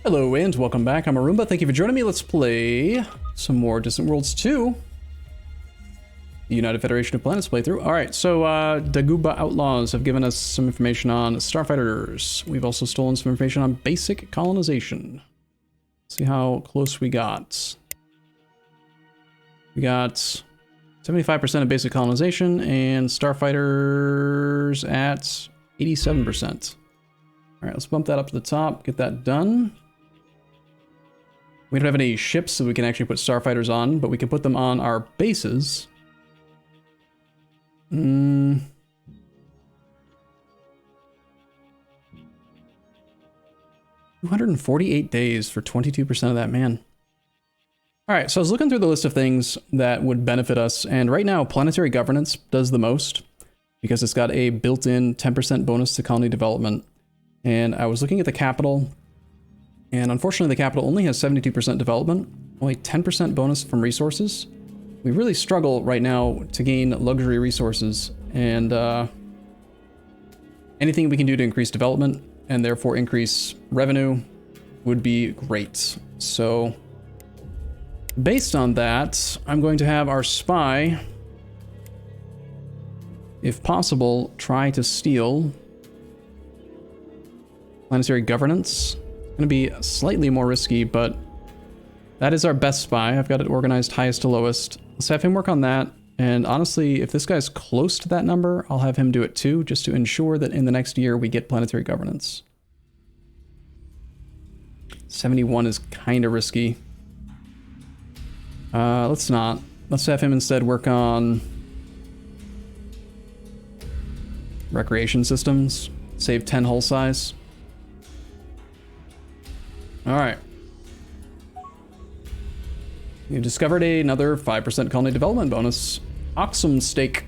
Hello and welcome back. I'm Arumba. Thank you for joining me. Let's play some more Distant Worlds 2. The United Federation of Planets playthrough. Alright, so Dagubah Outlaws have given us some information on Starfighters. We've also stolen some information on basic colonization. Let's see how close we got. We got 75% of basic colonization and Starfighters at 87%. Alright, let's bump that up to the top, get that done. We don't have any ships so we can actually put Starfighters on, but we can put them on our bases. 248 days for 22% of that, man. Alright, so I was looking through the list of things that would benefit us, and right now planetary governance does the most, because it's got a built-in 10% bonus to colony development. And I was looking at the capital, and unfortunately the capital only has 72% development, only 10% bonus from resources. We really struggle right now to gain luxury resources, and anything we can do to increase development and therefore increase revenue would be great. So based on that, I'm going to have our spy, if possible, try to steal planetary governance. It's going to be slightly more risky, but that is our best spy. I've got it organized highest to lowest. Let's have him work on that. And honestly, if this guy's close to that number, I'll have him do it too, just to ensure that in the next year we get planetary governance. 71 is kind of risky. Let's not. Let's have him instead work on recreation systems. Save 10 hull size. Alright. You discovered another 5% colony development bonus. Awesome steak.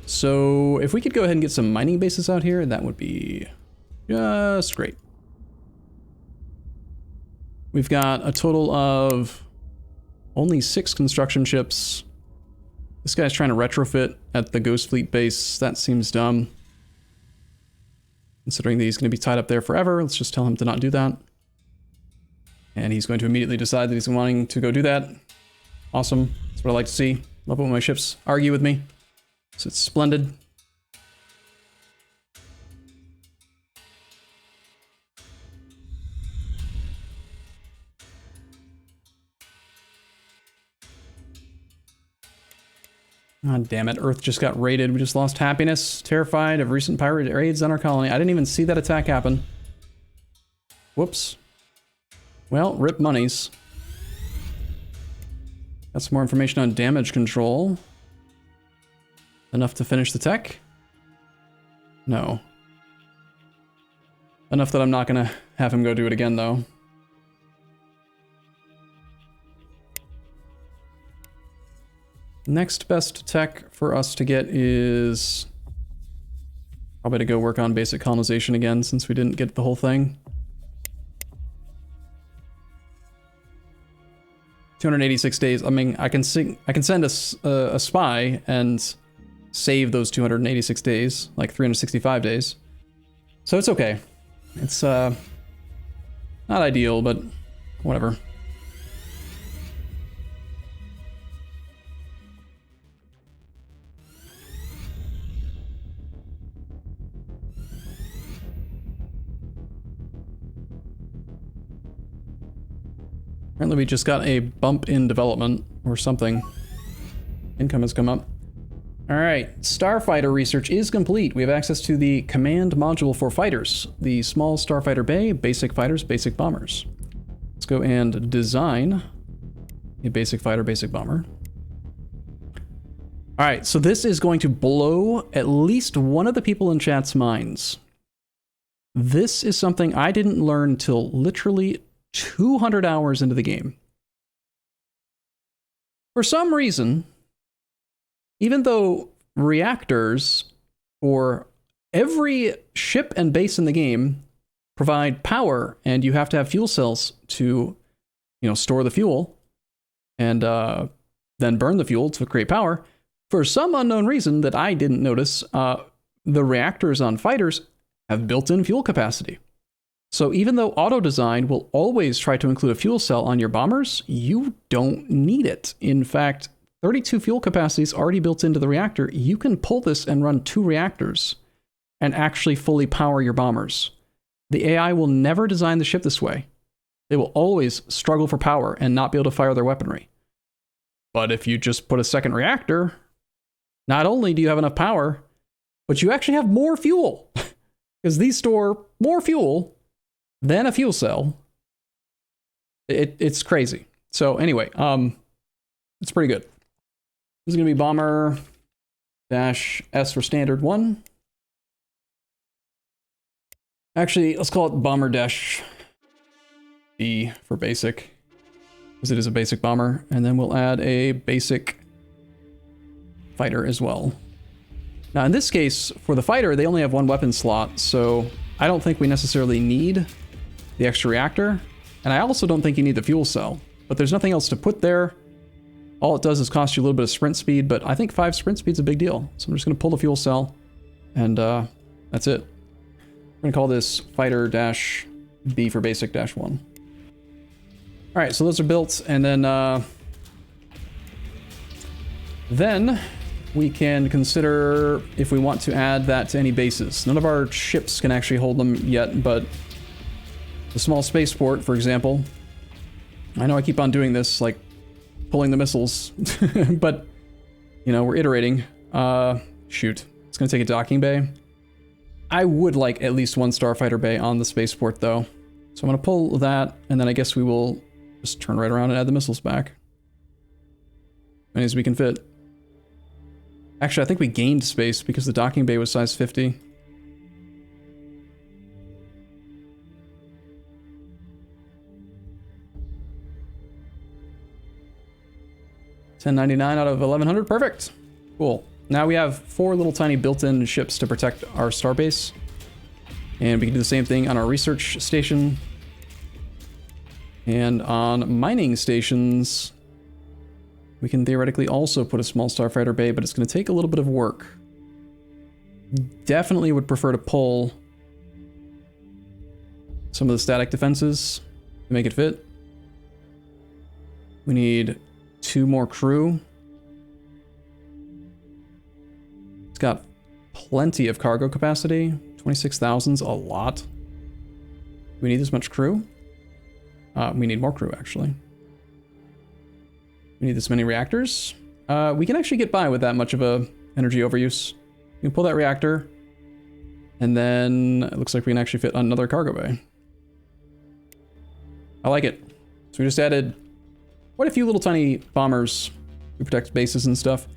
So if we could go ahead and get some mining bases out here, that would be just great. We've got a total of only 6 construction ships. This guy's trying to retrofit at the Ghost Fleet base. That seems dumb. Considering that he's going to be tied up there forever, let's just tell him to not do that. And he's going to immediately decide that he's wanting to go do that. Awesome. That's what I like to see. Love it when my ships argue with me. So it's splendid. God damn it, Earth just got raided. We just lost happiness. Terrified of recent pirate raids on our colony. I didn't even see that attack happen. Whoops. Well, rip monies. Got some more information on damage control. Enough to finish the tech? No. Enough that I'm not gonna have him go do it again, though. Next best tech for us to get is probably to go work on basic colonization again, since we didn't get the whole thing. 286 days. I mean, I can send a spy and save those 286 days, like 365 days. So it's okay. It's not ideal, but whatever. Apparently we just got a bump in development or something. Income has come up. Alright, Starfighter research is complete. We have access to the command module for fighters. The small Starfighter Bay, basic fighters, basic bombers. Let's go and design a basic fighter, basic bomber. Alright, so this is going to blow at least one of the people in chat's minds. This is something I didn't learn till literally 200 hours into the game. For some reason, even though reactors for every ship and base in the game provide power, and you have to have fuel cells to, store the fuel and then burn the fuel to create power, for some unknown reason that I didn't notice, the reactors on fighters have built-in fuel capacity. So even though auto design will always try to include a fuel cell on your bombers, you don't need it. In fact, 32 fuel capacity is already built into the reactor. You can pull this and run 2 reactors and actually fully power your bombers. The AI will never design the ship this way. They will always struggle for power and not be able to fire their weaponry. But if you just put a second reactor, not only do you have enough power, but you actually have more fuel. Because these store more fuel than a fuel cell. It's crazy. So anyway, it's pretty good. This is going to be bomber dash S for standard 1. Actually, let's call it bomber dash B for basic, because it is a basic bomber. And then we'll add a basic fighter as well. Now in this case, for the fighter, they only have 1 weapon slot, so I don't think we necessarily need the extra reactor. And I also don't think you need the fuel cell, but there's nothing else to put there. All it does is cost you a little bit of sprint speed, but I think 5 sprint speed's a big deal. So I'm just gonna pull the fuel cell, and that's it. We're gonna call this fighter dash B for basic dash 1. All right, so those are built, and then we can consider if we want to add that to any bases. None of our ships can actually hold them yet, but the small spaceport, for example. I know I keep on doing this, like pulling the missiles, but you know, we're iterating. Shoot, it's gonna take a docking bay. I would like at least 1 starfighter bay on the spaceport though. So I'm gonna pull that, and then I guess we will just turn right around and add the missiles back. As many as we can fit. Actually, I think we gained space because the docking bay was size 50. $10.99 out of 1100, perfect. Cool. Now we have 4 little tiny built-in ships to protect our starbase. And we can do the same thing on our research station. And on mining stations, we can theoretically also put a small starfighter bay, but it's going to take a little bit of work. Definitely would prefer to pull some of the static defenses to make it fit. We need 2 more crew. It's got plenty of cargo capacity. 26,000's a lot. We need this much crew? We need more crew, actually. We need this many reactors. We can actually get by with that much of a energy overuse. We can pull that reactor, and then it looks like we can actually fit another cargo bay. I like it. So we just added quite a few little tiny bombers to protect bases and stuff.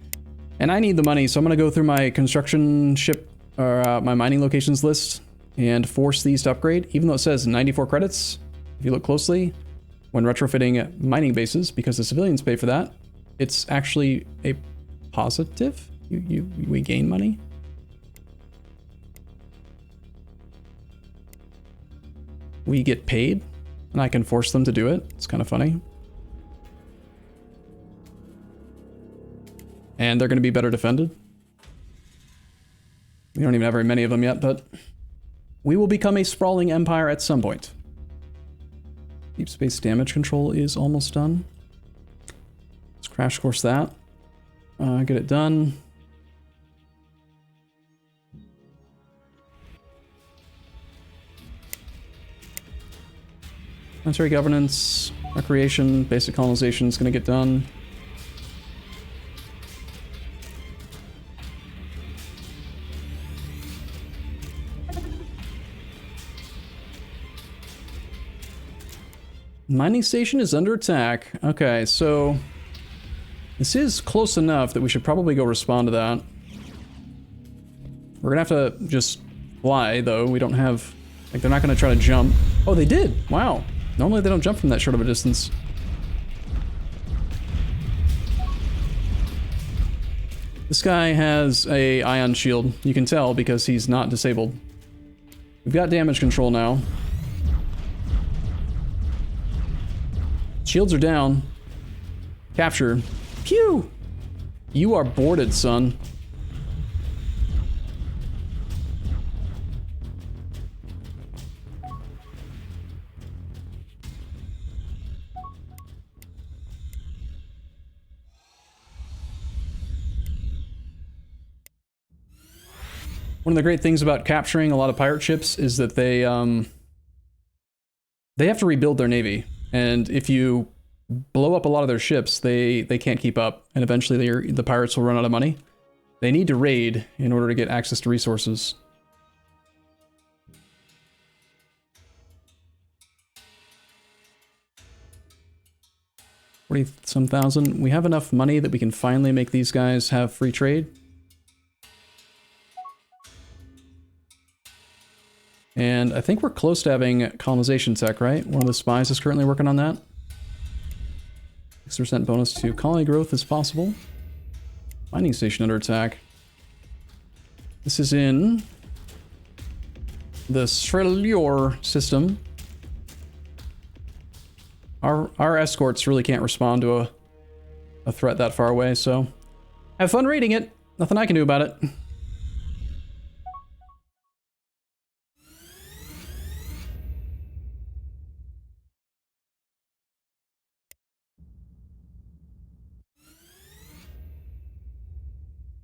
And I need the money, so I'm gonna go through my construction ship, or my mining locations list, and force these to upgrade. Even though it says 94 credits, if you look closely, when retrofitting mining bases, because the civilians pay for that, it's actually a positive. We gain money. We get paid, and I can force them to do it. It's kind of funny. And they're going to be better defended. We don't even have very many of them yet, but we will become a sprawling empire at some point. Deep space damage control is almost done. Let's crash course that. Get it done. Planetary governance, recreation, basic colonization is going to get done. Mining station is under attack. Okay, so this is close enough that we should probably go respond to that. We're gonna have to just fly, though. We don't have, like, they're not gonna try to jump. Oh, they did! Wow. Normally they don't jump from that short of a distance. This guy has a ion shield. You can tell because he's not disabled. We've got damage control now. Shields are down. Capture. Pew! You are boarded, son. One of the great things about capturing a lot of pirate ships is that they have to rebuild their navy. And if you blow up a lot of their ships, they can't keep up. And eventually the pirates will run out of money. They need to raid in order to get access to resources. 40-some thousand. We have enough money that we can finally make these guys have free trade. And I think we're close to having colonization tech, right? One of the spies is currently working on that. 6% bonus to colony growth is possible. Mining station under attack. This is in the Strelior system. Our escorts really can't respond to a threat that far away, so have fun raiding it. Nothing I can do about it.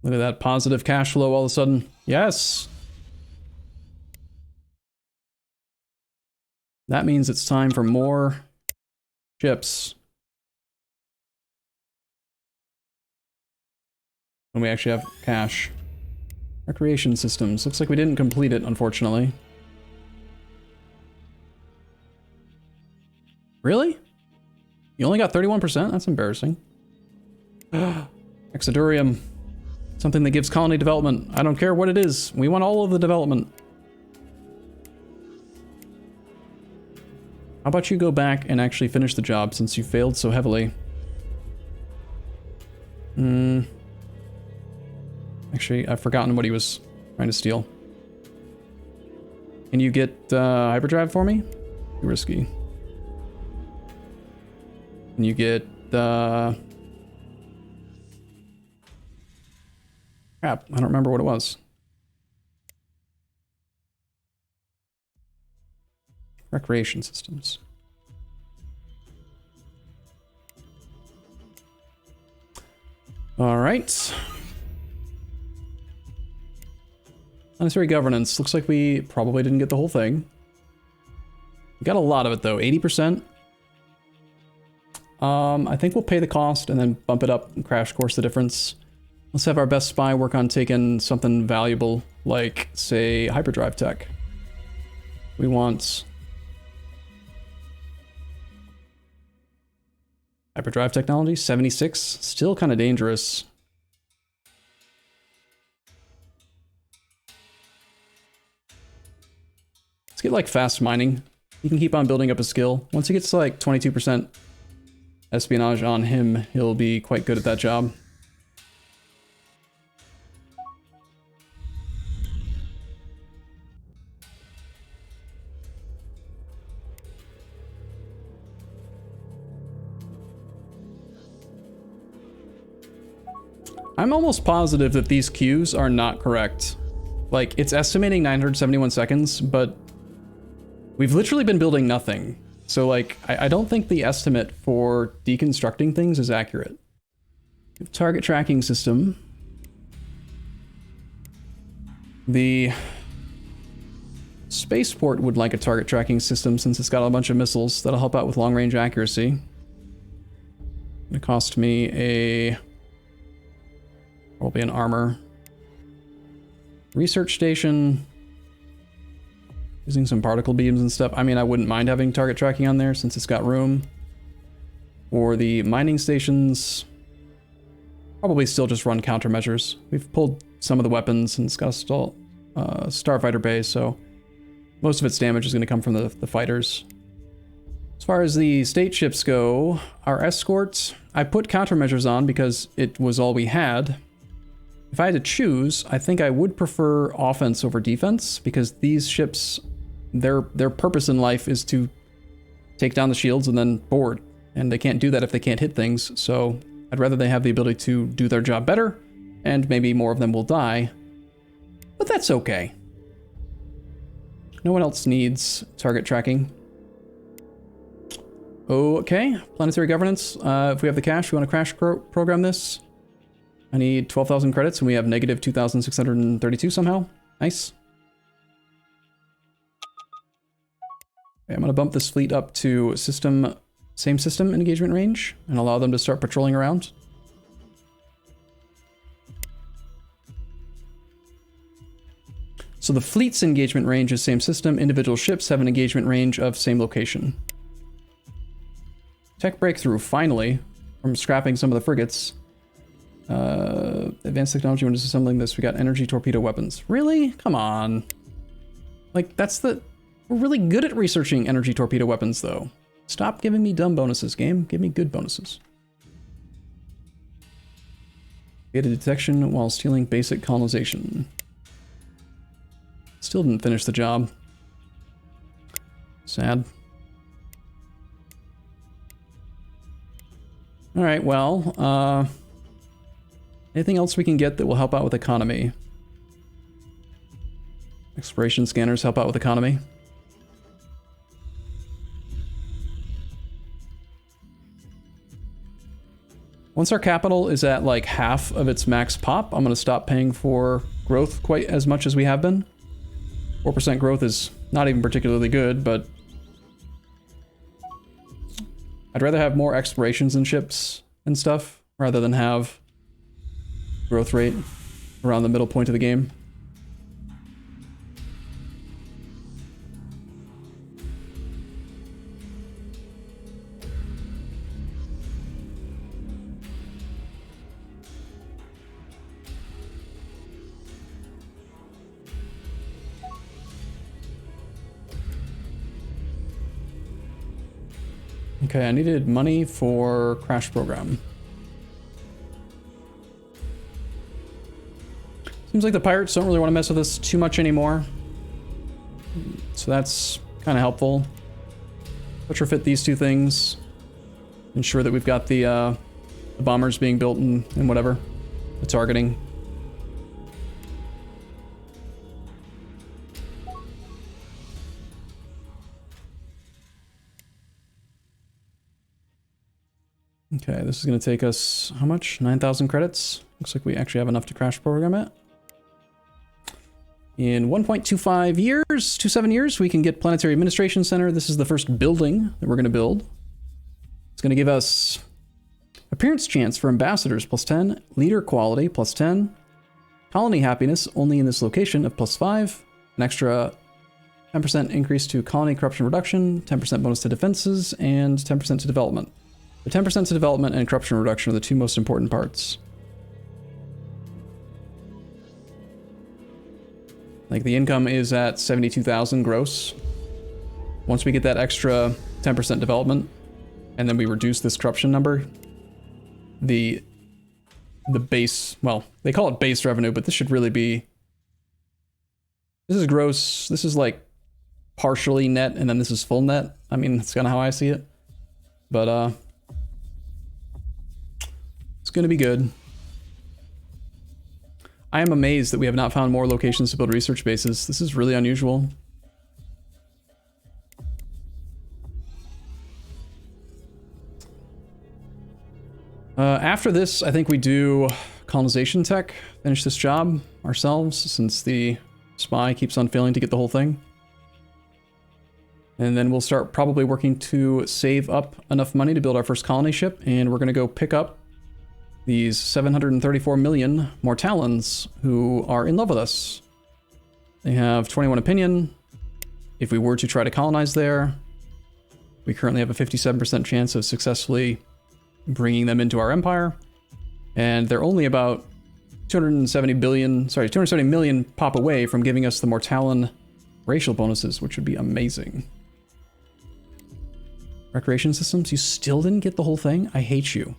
Look at that positive cash flow all of a sudden. Yes! That means it's time for more ships. When we actually have cash. Recreation systems. Looks like we didn't complete it, unfortunately. Really? You only got 31%? That's embarrassing. Exodurium. Something that gives colony development. I don't care what it is. We want all of the development. How about you go back and actually finish the job since you failed so heavily? Actually, I've forgotten what he was trying to steal. Can you get hyperdrive for me? Too risky. Can you get crap, I don't remember what it was. Recreation systems. All right. Planetary governance. Looks like we probably didn't get the whole thing. We got a lot of it though, 80%. I think we'll pay the cost and then bump it up and crash course the difference. Let's have our best spy work on taking something valuable, like, say, hyperdrive tech. We want hyperdrive technology, 76. Still kind of dangerous. Let's get, like, fast mining. He can keep on building up a skill. Once he gets to, like, 22% espionage on him, he'll be quite good at that job. I'm almost positive that these queues are not correct. Like, it's estimating 971 seconds, but we've literally been building nothing. So, like, I don't think the estimate for deconstructing things is accurate. Target tracking system. The spaceport would like a target tracking system since it's got a bunch of missiles. That'll help out with long-range accuracy. It cost me a... probably an armor. Research station. Using some particle beams and stuff. I mean, I wouldn't mind having target tracking on there since it's got room. For the mining stations, probably still just run countermeasures. We've pulled some of the weapons and it's got a Starfighter base, so most of its damage is going to come from the fighters. As far as the state ships go, our escorts, I put countermeasures on because it was all we had. If I had to choose, I think I would prefer offense over defense because these ships, their purpose in life is to take down the shields and then board. And they can't do that if they can't hit things, so I'd rather they have the ability to do their job better, and maybe more of them will die. But that's okay. No one else needs target tracking. Okay, planetary governance. If we have the cash, we want to crash program this. I need 12,000 credits, and we have negative 2,632 somehow. Nice. Okay, I'm going to bump this fleet up to same system engagement range and allow them to start patrolling around. So the fleet's engagement range is same system. Individual ships have an engagement range of same location. Tech breakthrough, finally, from scrapping some of the frigates. Advanced technology when disassembling this. We got energy torpedo weapons. Really? Come on. Like, we're really good at researching energy torpedo weapons, though. Stop giving me dumb bonuses, game. Give me good bonuses. Data detection while stealing basic colonization. Still didn't finish the job. Sad. Alright, well, anything else we can get that will help out with economy? Exploration scanners help out with economy. Once our capital is at like half of its max pop, I'm going to stop paying for growth quite as much as we have been. 4% growth is not even particularly good, but I'd rather have more explorations and ships and stuff rather than have growth rate around the middle point of the game. Okay, I needed money for crash program. Seems like the pirates don't really want to mess with us too much anymore. So that's kind of helpful. Retrofit these two things. Ensure that we've got the bombers being built and whatever. The targeting. Okay, this is going to take us, how much? 9,000 credits? Looks like we actually have enough to crash program it. In 1.25 years, 27 years, we can get Planetary Administration Center. This is the first building that we're going to build. It's going to give us appearance chance for ambassadors, +10, leader quality, +10, colony happiness only in this location of +5, an extra 10% increase to colony corruption reduction, 10% bonus to defenses, and 10% to development. The 10% to development and corruption reduction are the two most important parts. Like, the income is at 72,000 gross. Once we get that extra 10% development, and then we reduce this corruption number, the base, well, they call it base revenue, but this should really be, this is gross, this is like partially net, and then this is full net. I mean, that's kind of how I see it. But, it's going to be good. I am amazed that we have not found more locations to build research bases. This is really unusual. After this, I think we do colonization tech, finish this job ourselves, since the spy keeps on failing to get the whole thing. And then we'll start probably working to save up enough money to build our first colony ship, and we're going to go pick up these 734 million Mortallons who are in love with us. They have 21 opinion. If we were to try to colonize there, we currently have a 57% chance of successfully bringing them into our empire. And they're only about 270 million pop away from giving us the Mortallon racial bonuses, which would be amazing. Recreation systems, you still didn't get the whole thing? I hate you.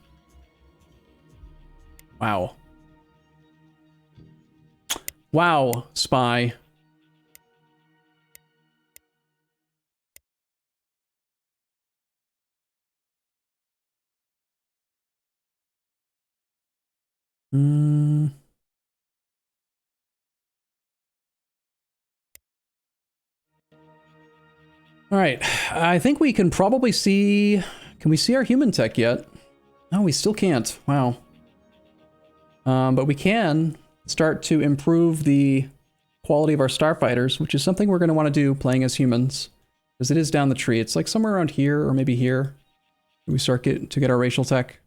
Wow. Wow, spy. All right, I think we can probably see... Can we see our human tech yet? No, we still can't. Wow. But we can start to improve the quality of our starfighters, which is something we're going to want to do playing as humans, because it is down the tree. It's like somewhere around here, or maybe here. We start to get our racial tech.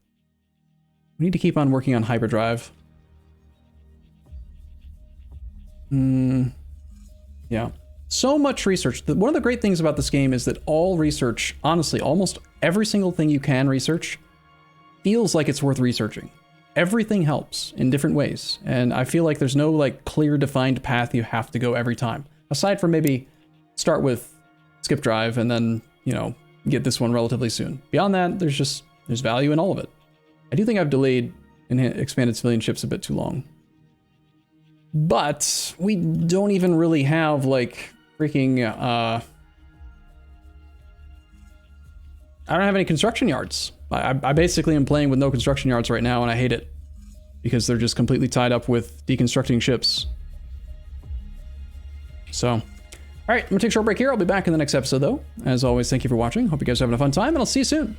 We need to keep on working on hyperdrive. Yeah. So much research. One of the great things about this game is that all research, honestly, almost every single thing you can research feels like it's worth researching. Everything helps in different ways. And I feel like there's no like clear defined path you have to go every time. Aside from maybe start with skip drive and then, you know, get this one relatively soon. Beyond that, there's value in all of it. I do think I've delayed expanded civilian ships a bit too long. But we don't even really have like freaking, I don't have any construction yards. I basically am playing with no construction yards right now, and I hate it because they're just completely tied up with deconstructing ships. So, all right, I'm gonna take a short break here. I'll be back in the next episode though. As always, thank you for watching. Hope you guys are having a fun time, and I'll see you soon.